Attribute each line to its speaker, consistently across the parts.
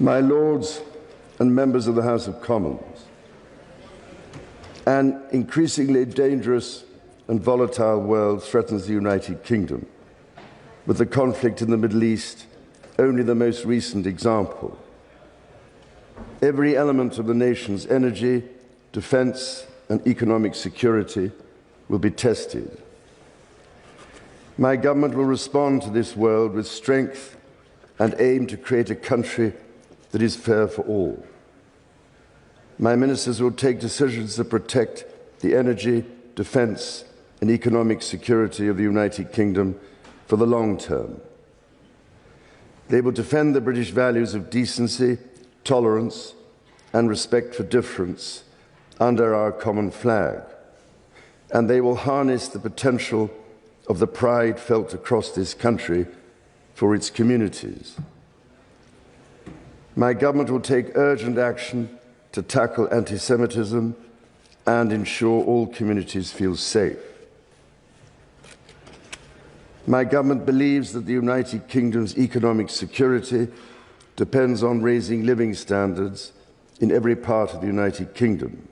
Speaker 1: My Lords and members of the House of Commons, an increasingly dangerous and volatile world threatens the United Kingdom, with the conflict in the Middle East only the most recent example. Every element of the nation's energy, defence and economic security will be tested. My government will respond to this world with strength and aim to create a country that is fair for all. My ministers will take decisions that protect the energy, defence and economic security of the United Kingdom for the long term. They will defend the British values of decency, tolerance and respect for difference under our common flag, and they will harness the potential of the pride felt across this country for its communities. My government will take urgent action to tackle anti-Semitism and ensure all communities feel safe. My government believes that the United Kingdom's economic security depends on raising living standards in every part of the United Kingdom.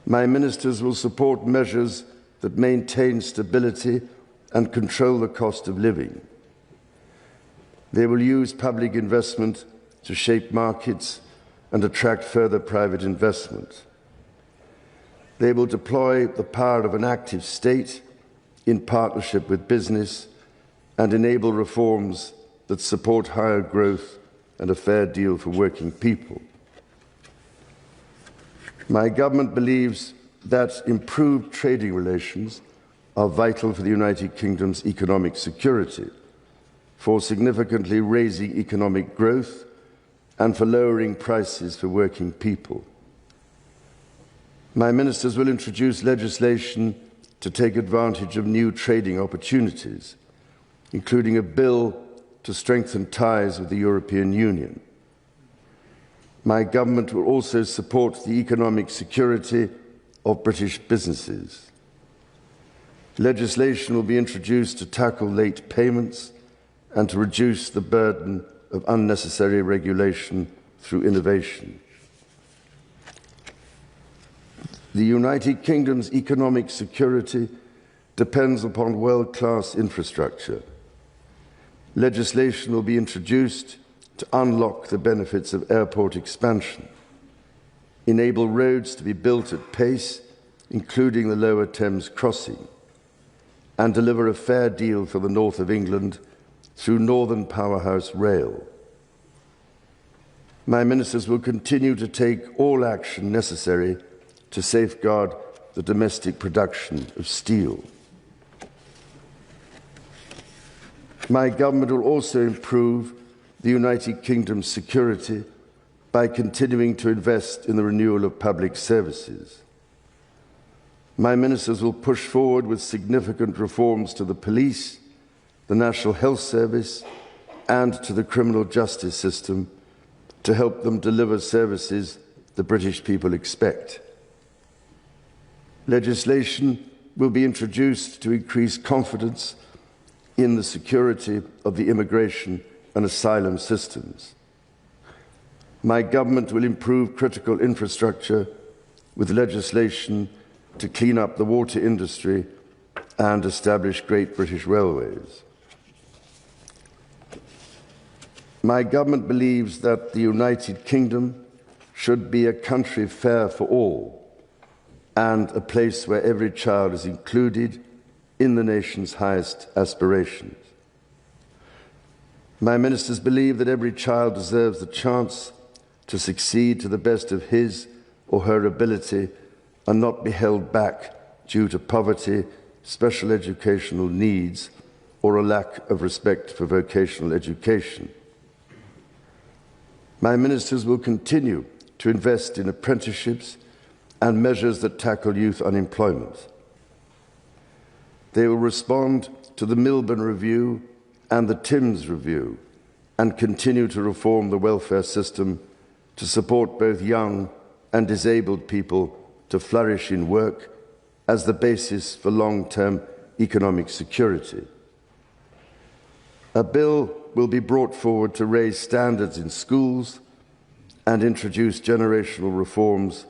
Speaker 1: My ministers will support measures that maintain stability and control the cost of living. They will use public investment to shape markets and attract further private investment. They will deploy the power of an active state in partnership with business and enable reforms that support higher growth and a fair deal for working people. My government believes that improved trading relations are vital for the United Kingdom's economic security, for significantly raising economic growth and for lowering prices for working people. My ministers will introduce legislation to take advantage of new trading opportunities, including a bill to strengthen ties with the European Union. My government will also support the economic security of British businesses. Legislation will be introduced to tackle late payments and to reduce the burden of unnecessary regulation through innovation. The United Kingdom's economic security depends upon world-class infrastructure. Legislation will be introduced to unlock the benefits of airport expansion, enable roads to be built at pace, including the Lower Thames crossing, and deliver a fair deal for the north of England through Northern Powerhouse Rail. My ministers will continue to take all action necessary to safeguard the domestic production of steel. My government will also improve the United Kingdom's security by continuing to invest in the renewal of public services. My ministers will push forward with significant reforms to the police, the National Health Service, and to the criminal justice system to help them deliver services the British people expect. Legislation will be introduced to increase confidence in the security of the immigration and asylum systems. My government will improve critical infrastructure with legislation to clean up the water industry and establish Great British Railways. My government believes that the United Kingdom should be a country fair for all and a place where every child is included in the nation's highest aspirations. My ministers believe that every child deserves the chance to succeed to the best of his or her ability and not be held back due to poverty, special educational needs, or a lack of respect for vocational education. My ministers will continue to invest in apprenticeships and measures that tackle youth unemployment. They will respond to the Milburn Review and the Timms Review and continue to reform the welfare system to support both young and disabled people to flourish in work as the basis for long-term economic security. A bill will be brought forward to raise standards in schools and introduce generational reforms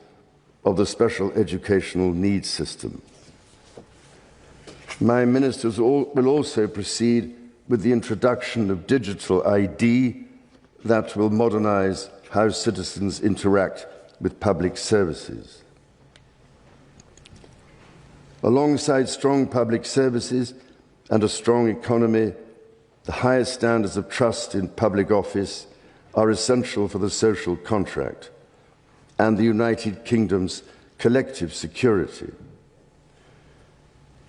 Speaker 1: of the special educational needs system. My ministers will also proceed with the introduction of digital ID that will modernize how citizens interact with public services. Alongside strong public services and a strong economy, the highest standards of trust in public office are essential for the social contract and the United Kingdom's collective security.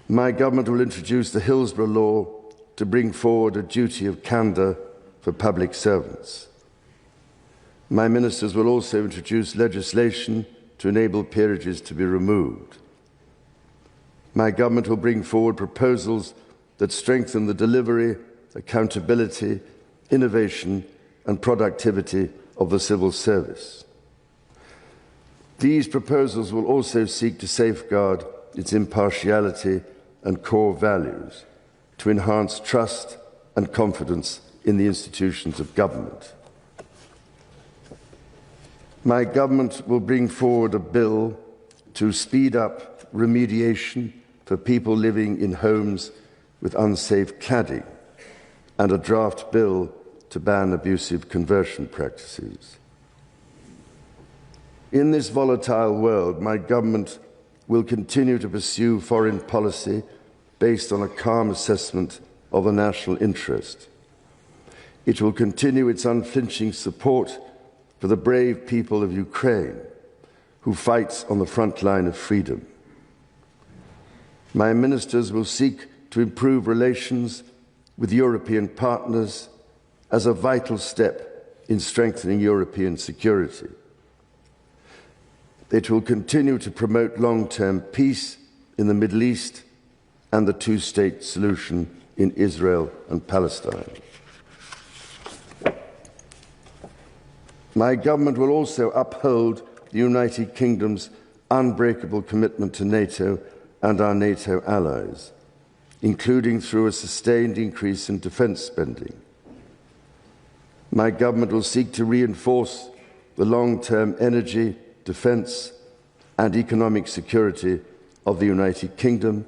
Speaker 1: My government will introduce the Hillsborough Law to bring forward a duty of candour for public servants. My ministers will also introduce legislation to enable peerages to be removed. My government will bring forward proposals that strengthen the delivery, accountability, innovation and productivity of the civil service. These proposals will also seek to safeguard its impartiality and core values to enhance trust and confidence in the institutions of government. My government will bring forward a bill to speed up remediation for people living in homes with unsafe cladding and a draft bill to ban abusive conversion practices. In this volatile world, my government will continue to pursue foreign policy based on a calm assessment of the national interest. It will continue its unflinching support for the brave people of Ukraine who fight on the front line of freedom. My ministers will seek to improve relations with European partners as a vital step in strengthening European security. It will continue to promote long-term peace in the Middle East and the two-state solution in Israel and Palestine. My government will also uphold the United Kingdom's unbreakable commitment to NATO and our NATO allies, including through a sustained increase in defence spending. My government will seek to reinforce the long-term energy, defence and economic security of the United Kingdom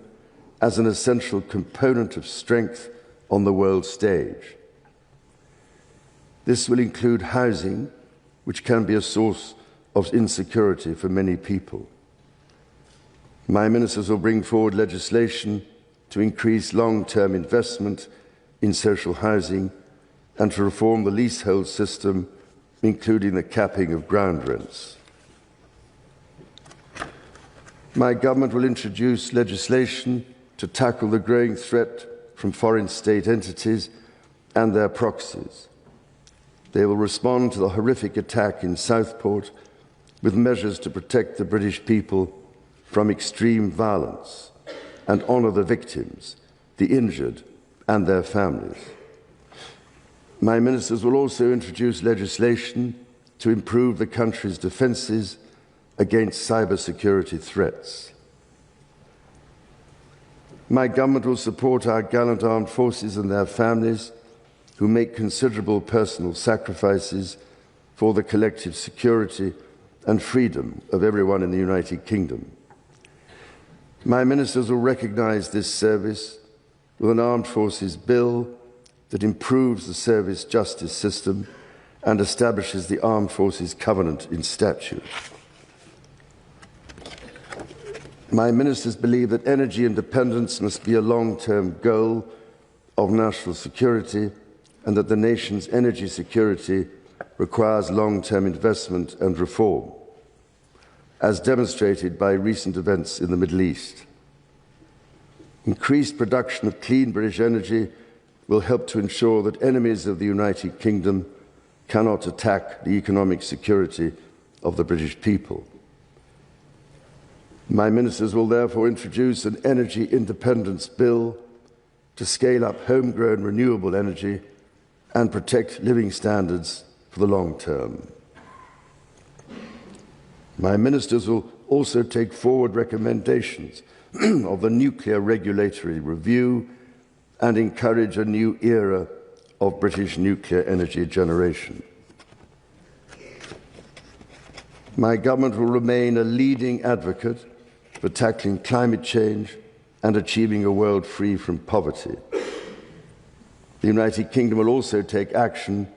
Speaker 1: as an essential component of strength on the world stage. This will include housing, which can be a source of insecurity for many people. My ministers will bring forward legislation to increase long-term investment in social housing and to reform the leasehold system, including the capping of ground rents. My government will introduce legislation to tackle the growing threat from foreign state entities and their proxies. They will respond to the horrific attack in Southport with measures to protect the British people from extreme violence and honour the victims, the injured and their families. My ministers will also introduce legislation to improve the country's defences against cybersecurity threats. My government will support our gallant armed forces and their families who make considerable personal sacrifices for the collective security and freedom of everyone in the United Kingdom. My ministers will recognise this service with an armed forces bill that improves the service justice system and establishes the Armed Forces Covenant in statute. My ministers believe that energy independence must be a long-term goal of national security and that the nation's energy security requires long-term investment and reform, as demonstrated by recent events in the Middle East. Increased production of clean British energy will help to ensure that enemies of the United Kingdom cannot attack the economic security of the British people. My ministers will therefore introduce an energy independence bill to scale up homegrown renewable energy and protect living standards for the long term. My ministers will also take forward recommendations of the nuclear regulatory review and encourage a new era of British nuclear energy generation. My government will remain a leading advocate for tackling climate change and achieving a world free from poverty. The United Kingdom will also take action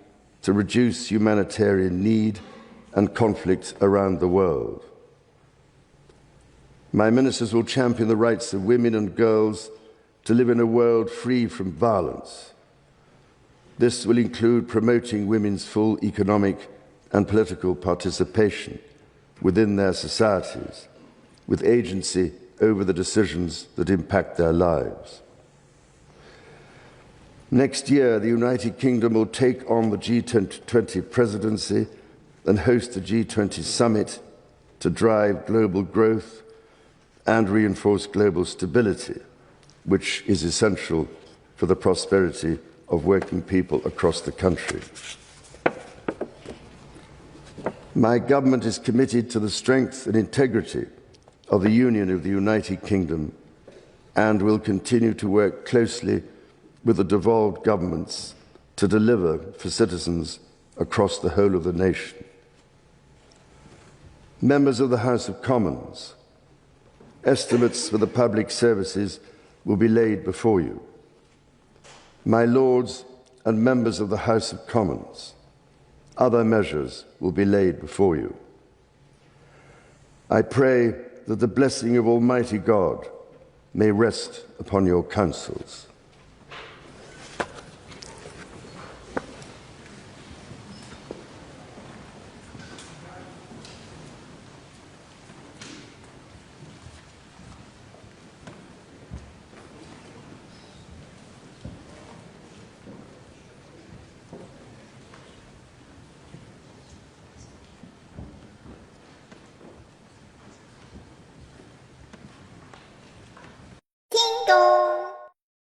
Speaker 1: to reduce humanitarian need and conflict around the world. My ministers will champion the rights of women and girls to live in a world free from violence. This will include promoting women's full economic and political participation within their societies, with agency over the decisions that impact their lives. Next year, the United Kingdom will take on the G20 presidency and host the G20 summit to drive global growth and reinforce global stability, which is essential for the prosperity of working people across the country. My government is committed to the strength and integrity of the Union of the United Kingdom and will continue to work closely with the devolved governments to deliver for citizens across the whole of the nation. Members of the House of Commons, estimates for the public services will be laid before you. My Lords and members of the House of Commons, other measures will be laid before you. I pray that the blessing of Almighty God may rest upon your councils.